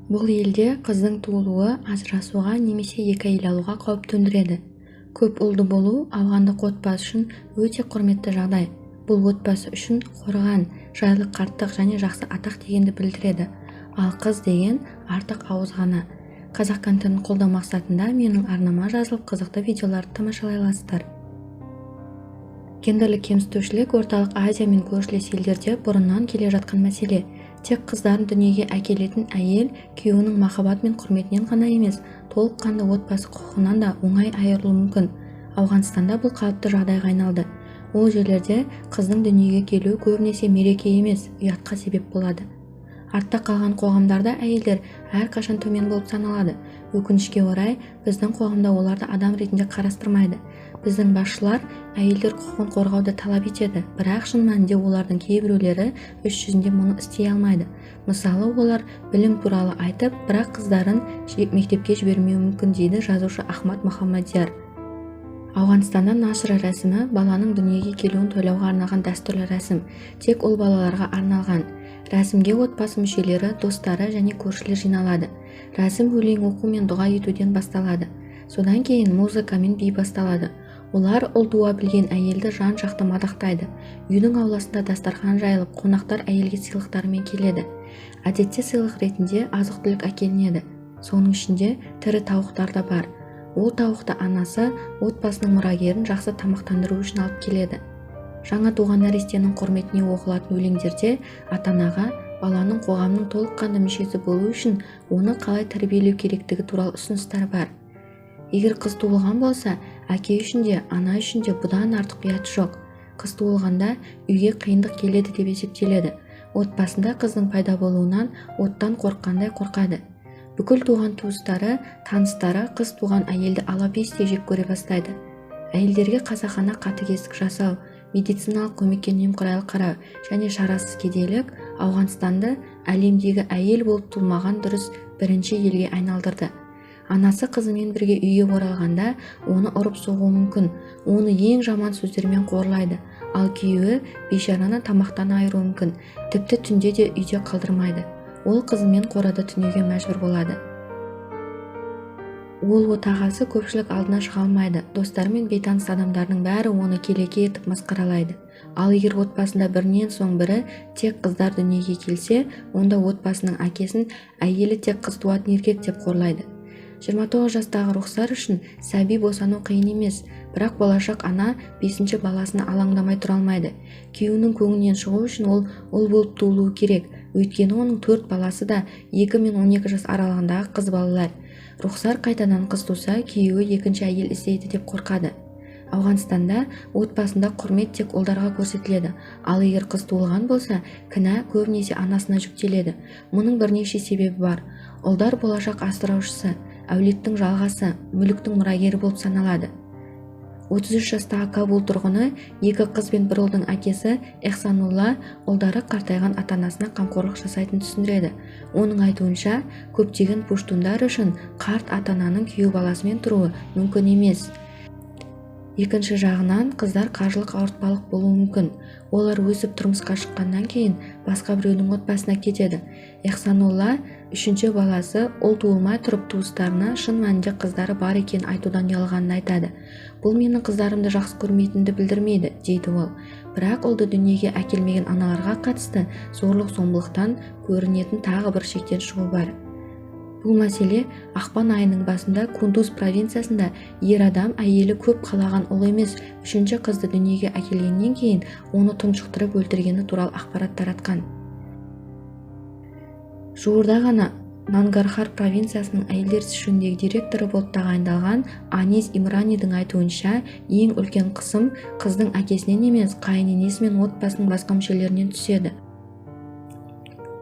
Бұл елде қыздың туылуы ажырасуға немесе екі әйел алуға қауіп төндіреді. Көп ұлды болу ауғандық отбасы үшін өте құрметті жағдай. Бұл отбасы үшін қорған, жайлы қарттық және жақсы атақ дегенді білдіреді. Ал қыз деген артық ауыз ғана. Қазақ контентін қолдау мақсатында менің арнама жазылып қызықты видеоларды тамашалай аласыздар. Гендерлік кемсітушілік орталық Азия мен көршілес елдерде бұрыннан келе жатқан мәселе. Тек қыздарын дүниеге әкелетін әйел күйеуінің махаббат мен құрметінен ғана емес, толыққанды отбасы құқығынан да оңай айырылуы мүмкін. Ауғанстанда бұл қалыпты жағдайға айналды. Ол жерлерде қыздың дүниеге келуі көбінесе мереке емес, ұятқа себеп болады. Артта қалған қоғамдарда әйелдер әрқашан төмен болып саналады. Өкінішке орай, біздің қоғамда оларды адам ретінде қарастырмайды. Біздің басшылар әйелдер құқығын қорғауды талап етеді, бірақ шын мәнінде олардың кейбіреулері іс жүзінде мұны істей алмайды. Мысалы, олар білім туралы айтып, бірақ қыздарын мектепке жібермеуі мүмкін, дейді жазушы Ахмад Мухаммадияр. Ауғанстанда нашра рәсімі баланың дүниеге келуін тойлауға арналған дәстүрлі рәсім. Тек ол балаларға арналған. Рәсімге отбасы мүшелері, достары және көршілер жиналады. Рәсім өлең оқу мен дұға етуден басталады. Содан кейін музыка мен би басталады. Олар ұл туа білген әйелді жан-жақты мадақтайды. Үйдің ауласында дастархан жайылып, қонақтар әйелге сыйлықтарымен келеді. Әдетте сыйлық ретінде азық-түлік әкелінеді. Соның ішінде тірі тауықтар да бар. Ол тауықты анасы отбасының мұрагерін жақсы тамақтандыру үшін алып келеді. Жаңа туған нәрестенің құрметіне оқылатын өлеңдерде ата-анаға баланың қоғамның толыққанды мүшесі болу үшін оны қалай тәрбиелеу керектігі туралы ұсыныстар бар. Егер қыз туылған болса, әке үшін де, ана үшін де бұдан артық ұят жоқ. Қыз туылғанда үйге қиындық келеді деп есептеледі. Отбасында қыздың пайда болуынан оттан қорыққандай қорқады. Бүкіл туған туыстары, таныстары қыз туған әйелді алабестей жек көре бастайды. Әйелдерге қасақана қатыгездік жасау, медициналық көмекке немқұрайлы қарау және шарасыз кедейлік Ауғанстанды әлемдегі әйел болып туылмаған дұрыс бірінші елге айналдырды. Анасы қызымен бірге үйге оралғанда оны ұрып соғуы мүмкін, оны ең жаман сөздермен қорлайды, ал күйеуі бейшараны тамақтан айыруы мүмкін, тіпті түнде де үйде қалдырмайды. Ол қызымен қорада түнеуге мәжбүр болады. Ол отағасы көпшілік алдына шыға алмайды. Достары мен бейтаныс адамдардың бәрі оны келеке етіп масқаралайды. Ал егер отбасында бірінен соң бірі тек қыздар дүниеге келсе, онда отбасының әкесін әйелі тек қыз туатын еркек деп қорлайды. 29 жастағы Рұхсар үшін сәби босану қиын емес, бірақ болашақ ана 5-ші баласына алаңдамай тұра алмайды. Күйеуінің көңілінен шығу үшін ол болып туылуы керек. Өйткені оның 4 баласы да 2 мен 12 жас аралығындағы қыз балалар. Рұхсар қайтадан қыз туса, күйеуі екінші әйел іздейді деп қорқады. Ауғанстанда отбасында құрмет тек ұлдарға көрсетіледі, ал егер қыз туылған болса, кінә көбінесе анасына жүктеледі. Мұның бірнеше себебі бар. Ұлдар болашақ асыраушысы, әулеттің жалғасы, мүліктің мұрагері болып саналады. 33 жастағы Кабул тұрғыны 2 қыз бен 1 ұлдың әкесі Эхсанулла ұлдары қартайған ата-анасына қамқорлық жасайтын түсіндіреді. Оның айтуынша, көптеген пуштундар үшін қарт ата-ананың күйеу баласымен тұруы мүмкін емес. Екінші жағынан, қыздар қаржылық ауыртпалық болуы мүмкін. Олар өсіп тұрмысқа шыққаннан кейін басқа біреудің отбасына кетеді. Эхсанулла 3-ші баласы ұл туылмай тұрып туыстарына шын мәнінде қыздары бар екенін айтудан ұялғанын айтады. Бұл менің қыздарымды жақсы көрмейтінді білдірмейді, дейді ол. Бірақ ұлды дүниеге әкелмеген аналарға қатысты зорлық-зомбылықтан көрінетін тағы бір шектен шығу бар. Бұл мәселе ақпан айының басында Кундуз провинциясында ер адам әйелі көп қалаған ұл емес 3-ші қызды дүниеге әкелгеннен кейін оны тұншықтырып өлтіргені туралы ақпарат таратқан. Жуырда ғана Нангархар провинциясының әйелдер ісі жөніндегі директоры болып тағайындалған Анис Имранидің айтуынша, ең үлкен қысым қыздың әкесінен емес, қайыненесі мен отбасының басқа мүшелерінен түседі.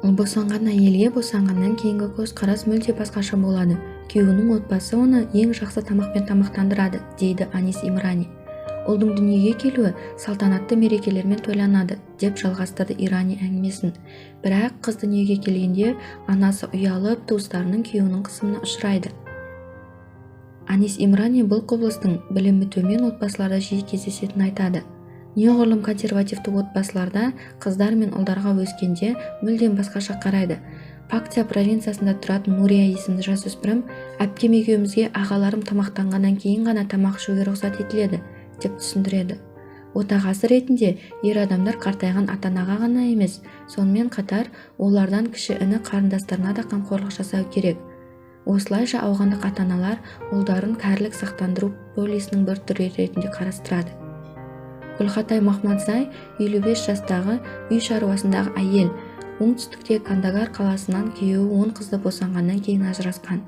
Босанған әйелге босанғаннан кейінгі көзқарас мүлде басқаша болады. Күйеуінің отбасы оны ең жақсы тамақпен тамақтандырады, дейді Анис Имрани. Ұлдың дүниеге келуі салтанатты мерекелермен тойланады, деп жалғастырды Ирани әңгімесін. Бірақ қыз дүниеге келгенде анасы ұялып, туыстарының күйеуінің қысымына ұшырайды. Анис Имрани бұл құбылыстың білімі төмен отбасыларда жиі кездесетінін айтады. Неғұрлым консервативті отбасыларда қыздар мен ұлдарға өскенде мүлдем басқаша қарайды. Пактия провинциясында тұратын Нурия есімді жасөспірім әпкем екеумізге ағаларым тамақтанғаннан кейін ғана тамақ ішуге рұқсат етіледі деп түсіндіреді. Отағасы ретінде ер адамдар қартайған ата-анаға ғана емес, сонымен қатар олардан кіші іні қарындастарына да қамқорлық жасау керек. Осылайша ауғандық ата-аналар ұлдарын кәрілік сақтандыру полисінің бір түрі ретінде қарастырады. Гүлхатай Махмадзай 55 жастағы үй шаруасындағы әйел. Оңтүстікте Кандагар қаласынан күйеуі 10 қызды босанғаннан кейін ажырасқан.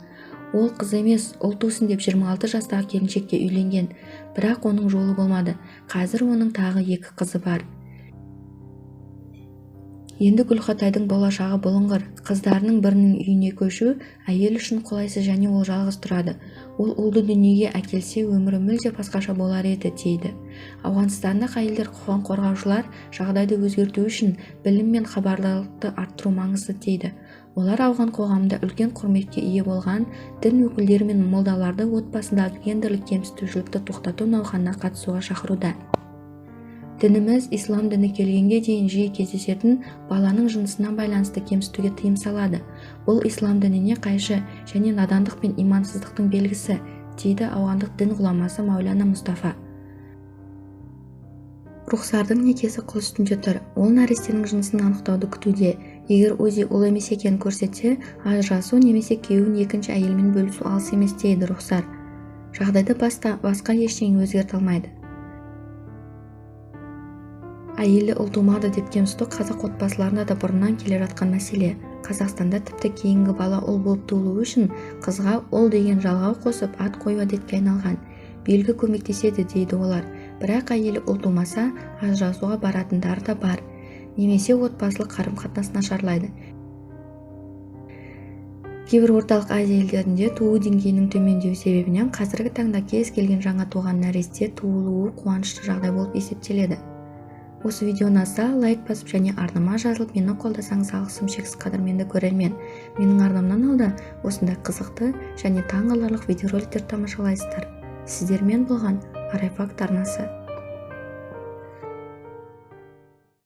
Ол қыз емес, ұл тусын деп 26 жастағы келіншекке үйленген, бірақ оның жолы болмады. Қазір оның тағы 2 қызы бар. Енді Гүлхатайдың болашағы бұлыңғыр. Қыздарының бірінің үйіне көшу әйел үшін қолайсыз және ол жалғыз тұрады. Ол ұлды дүниеге әкелсе, өмірі мүлде басқаша болар еді, дейді. Ауғанстандық әйелдер құқығын қорғаушылар жағдайды өзгерту үшін білім мен хабарлылықты арттыру маңызды, дейді. Олар ауған қоғамында үлкен құрметке ие болған дін өкілдері мен молдаларды отбасындағы гендерлік кемсітушілікті тоқтату науқанына қатысуға шақыруда. Дініміз ислам діні келгенге дейін жиі кездесетін баланың жынысына байланысты кемсітуге тыйым салады. Бұл ислам дініне қайшы және надандық пен имансыздықтың белгісі, дейді ауғандық дін ғұламасы Мауляна Мұстафа. Рухсардың некесі қыл үстінде тұр. Ол нәрестенің жынысын анықтауды күтуде. Егер Узи ұл емес екенін көрсетсе, ажырасу немесе күйеуін екінші әйелмен бөлісу алыс емес, дейді Рухсар. Жағдайды басқа ештеңе өзгерте алмайды. Әйелі ұл тумады деп кемсіту қазақ отбасыларында да бұрыннан келе жатқан мәселе. Қазақстанда тіпті кейінгі бала ұл болып туылуы үшін қызға ұл деген жалғау қосып ат қою әдетке айналған. Белгі көмектеседі, дейді олар. Бірақ әйелі ұл тумаса, ажырасуға баратындар да бар. Немесе отбасылық қарым-қатынас нашарлайды. Кейбір орталық Азия елдерінде туу деңгейінің төмендеуі себебінен қазіргі таңда кез келген жаңа туған нәресте туылуы қуанышты жағдай болып есептеледі. Осы видео ұнаса, лайк басып және арнама жазылып, мені қолдасаңыз алғысым шексіз, қадірменді көрермен. Менің арнамнан алда осындай қызықты және таңғаларлық видеороликтер тамашалайсыздар. Сіздермен болған Арай Факт арнасы.